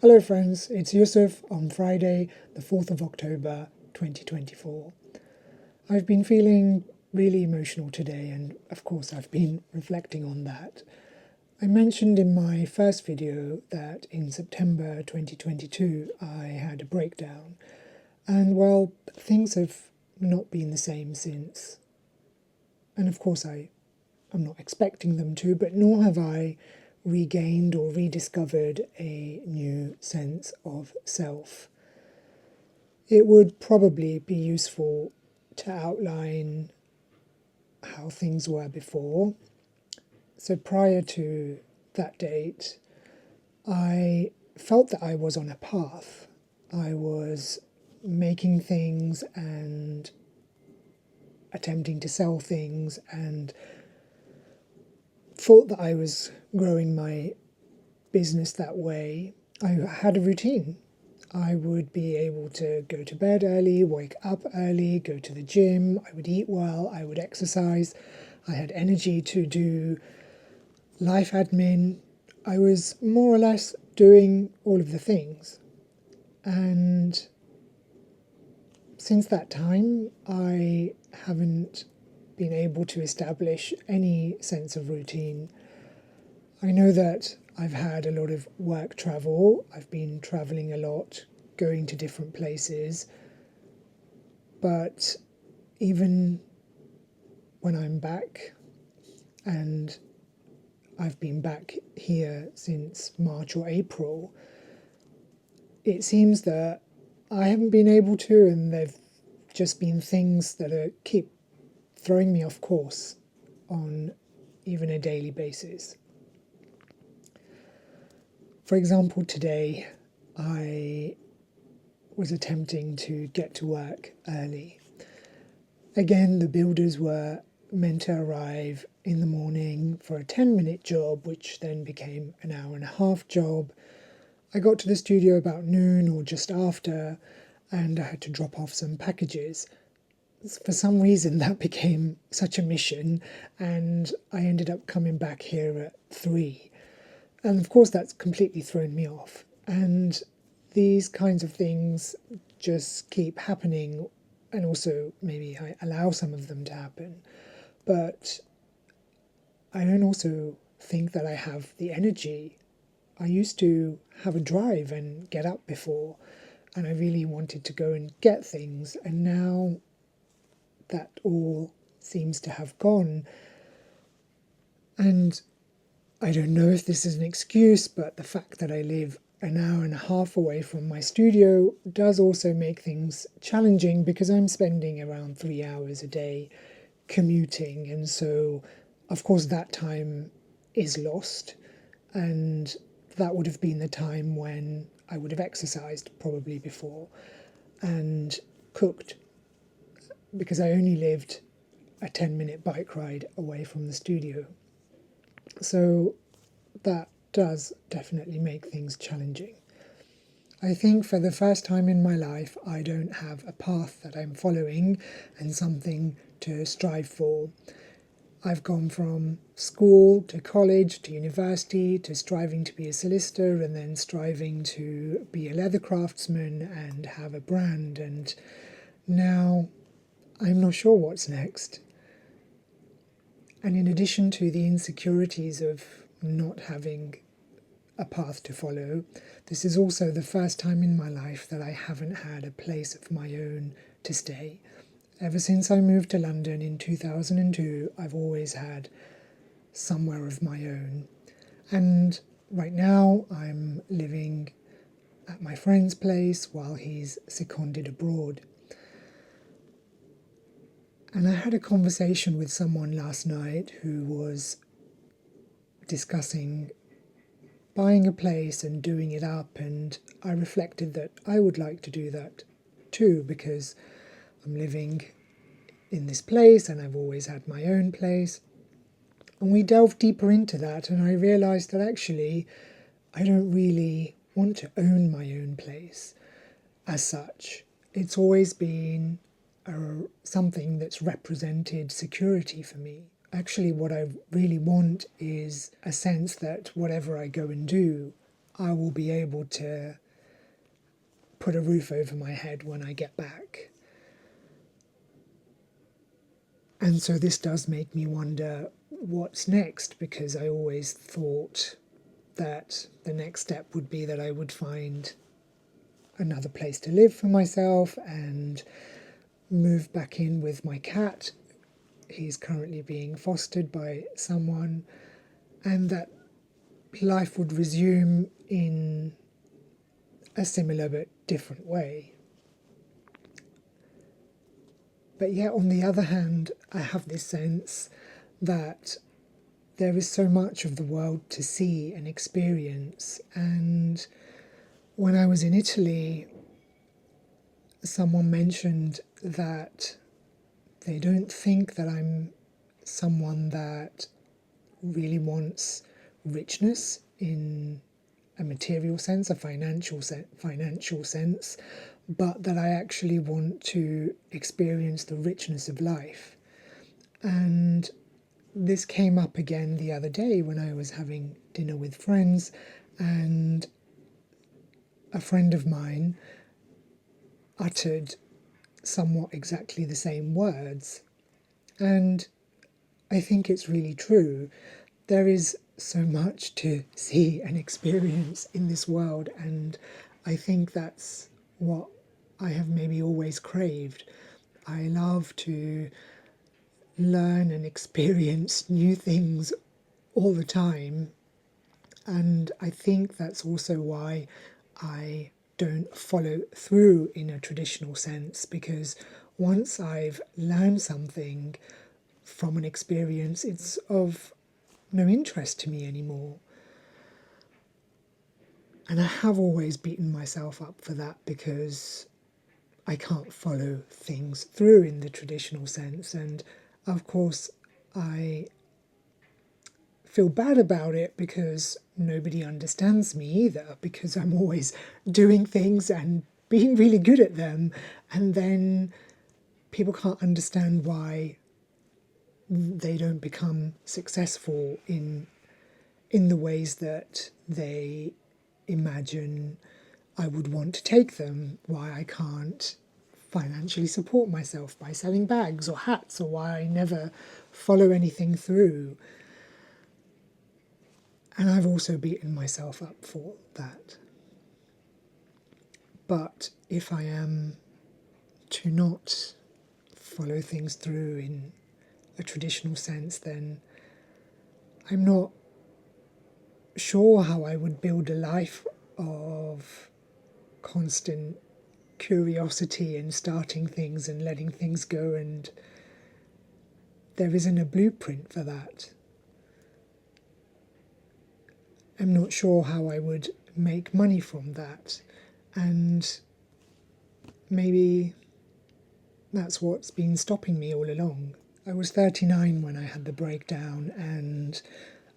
Hello friends, it's Yusuf on Friday, the 4th of October 2024. I've been feeling really emotional today, and of course I've been reflecting on that. I mentioned in my first video that in September 2022 I had a breakdown, and well, things have not been the same since. And of course I'm not expecting them to, but nor have I regained or rediscovered a new sense of self. It would probably be useful to outline how things were before. So prior to that date, I felt that I was on a path. I was making things and attempting to sell things and thought that I was growing my business that way. I had a routine. I would be able to go to bed early, wake up early, go to the gym, I would eat well, I would exercise, I had energy to do life admin. I was more or less doing all of the things. And since that time, I haven't been able to establish any sense of routine. I know that I've had a lot of work travel. I've been traveling a lot, going to different places. But even when I'm back, and I've been back here since March or April, it seems that I haven't been able to, and there've just been things that keep throwing me off course on even a daily basis. For example, today I was attempting to get to work early. Again, the builders were meant to arrive in the morning for a 10-minute job, which then became an hour and a half job. I got to the studio about noon or just after, and I had to drop off some packages. For some reason, that became such a mission, and I ended up coming back here at 3. And of course, that's completely thrown me off. And these kinds of things just keep happening, and also maybe I allow some of them to happen. But I don't also think that I have the energy. I used to have a drive and get up before, and I really wanted to go and get things, and now that all seems to have gone. And I don't know if this is an excuse, but the fact that I live an hour and a half away from my studio does also make things challenging, because I'm spending around 3 hours a day commuting, and so of course that time is lost, and that would have been the time when I would have exercised probably before and cooked, because I only lived a 10-minute bike ride away from the studio. So that does definitely make things challenging. I think for the first time in my life, I don't have a path that I'm following and something to strive for. I've gone from school to college to university to striving to be a solicitor, and then striving to be a leather craftsman and have a brand, and now I'm not sure what's next. And in addition to the insecurities of not having a path to follow, this is also the first time in my life that I haven't had a place of my own to stay. Ever since I moved to London in 2002, I've always had somewhere of my own. And right now I'm living at my friend's place while he's seconded abroad. And I had a conversation with someone last night who was discussing buying a place and doing it up, and I reflected that I would like to do that too, because I'm living in this place and I've always had my own place. And we delved deeper into that, and I realised that actually I don't really want to own my own place as such. It's always been something that's represented security for me. Actually, what I really want is a sense that whatever I go and do, I will be able to put a roof over my head when I get back. And so this does make me wonder what's next, because I always thought that the next step would be that I would find another place to live for myself and move back in with my cat. He's currently being fostered by someone, and that life would resume in a similar but different way. But yet, on the other hand, I have this sense that there is so much of the world to see and experience. And when I was in Italy, someone mentioned that they don't think that I'm someone that really wants richness in a material sense, a financial sense, but that I actually want to experience the richness of life. And this came up again the other day when I was having dinner with friends, and a friend of mine uttered somewhat exactly the same words. And I think it's really true. There is so much to see and experience in this world, and I think that's what I have maybe always craved. I love to learn and experience new things all the time, and I think that's also why I don't follow through in a traditional sense, because once I've learned something from an experience, it's of no interest to me anymore. And I have always beaten myself up for that, because I can't follow things through in the traditional sense. And of course, I feel bad about it because nobody understands me either, because I'm always doing things and being really good at them. And then people can't understand why they don't become successful in the ways that they imagine I would want to take them, why I can't financially support myself by selling bags or hats, or why I never follow anything through. And I've also beaten myself up for that. But if I am to not follow things through in a traditional sense, then I'm not sure how I would build a life of constant curiosity and starting things and letting things go, and there isn't a blueprint for that. I'm not sure how I would make money from that, and maybe that's what's been stopping me all along. I was 39 when I had the breakdown, and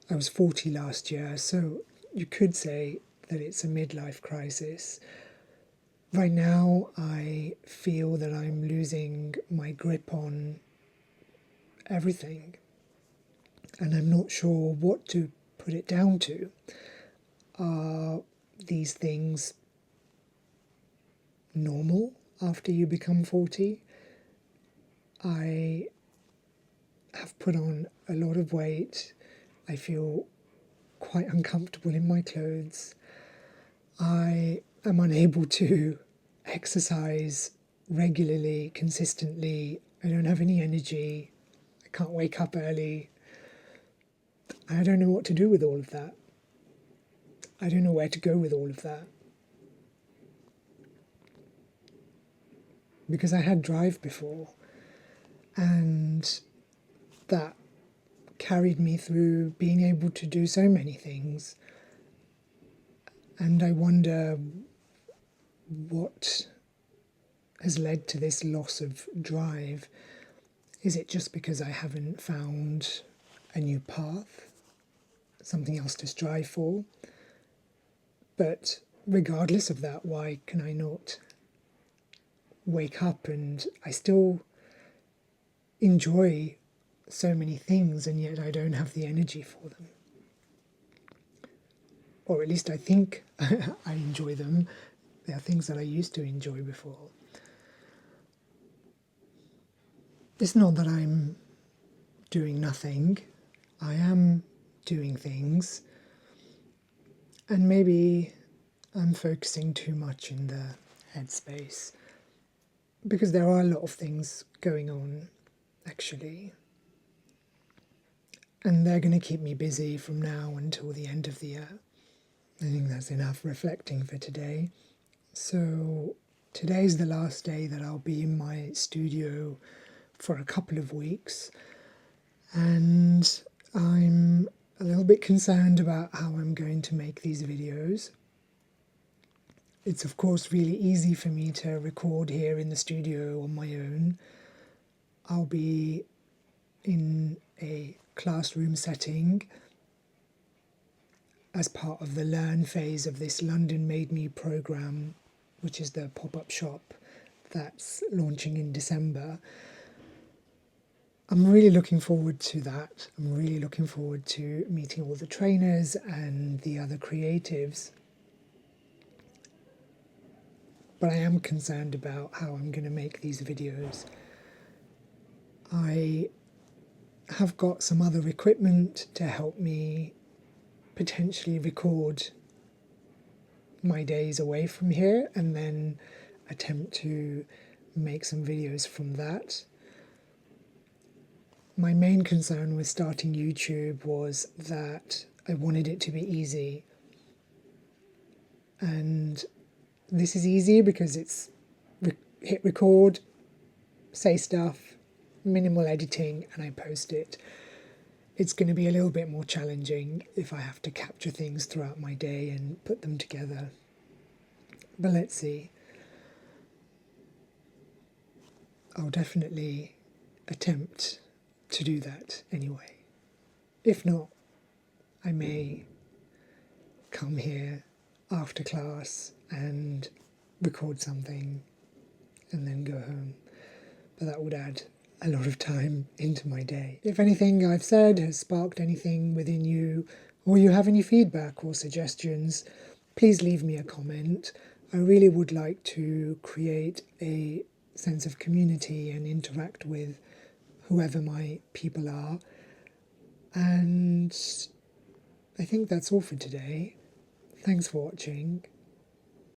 I was 40 last year, so you could say that it's a midlife crisis. Right now, I feel that I'm losing my grip on everything, and I'm not sure what to put it down to. Are these things normal after you become 40? I have put on a lot of weight. I feel quite uncomfortable in my clothes. I am unable to exercise regularly, consistently. I don't have any energy. I can't wake up early. I don't know what to do with all of that. I don't know where to go with all of that. Because I had drive before, and that carried me through being able to do so many things. And I wonder what has led to this loss of drive. Is it just because I haven't found a new path, something else to strive for? But regardless of that, why can I not wake up and I still enjoy so many things, and yet I don't have the energy for them? or at least I think I enjoy them. They are things that I used to enjoy before. It's not that I'm doing nothing. I am doing things, and maybe I'm focusing too much in the headspace, because there are a lot of things going on, actually, and they're going to keep me busy from now until the end of the year. I think that's enough reflecting for today. So today's the last day that I'll be in my studio for a couple of weeks, and I'm a little bit concerned about how I'm going to make these videos. It's of course really easy for me to record here in the studio on my own. I'll be in a classroom setting as part of the learn phase of this London Made Me programme, which is the pop-up shop that's launching in December. I'm really looking forward to that. I'm really looking forward to meeting all the trainers and the other creatives. But I am concerned about how I'm going to make these videos. I have got some other equipment to help me potentially record my days away from here and then attempt to make some videos from that. My main concern with starting YouTube was that I wanted it to be easy. And this is easy because it's hit record, say stuff, minimal editing, and I post it. It's going to be a little bit more challenging if I have to capture things throughout my day and put them together. But let's see. I'll definitely attempt to do that anyway. If not, I may come here after class and record something and then go home. But that would add a lot of time into my day. If anything I've said has sparked anything within you, or you have any feedback or suggestions, please leave me a comment. I really would like to create a sense of community and interact with whoever my people are. And I think that's all for today. Thanks for watching.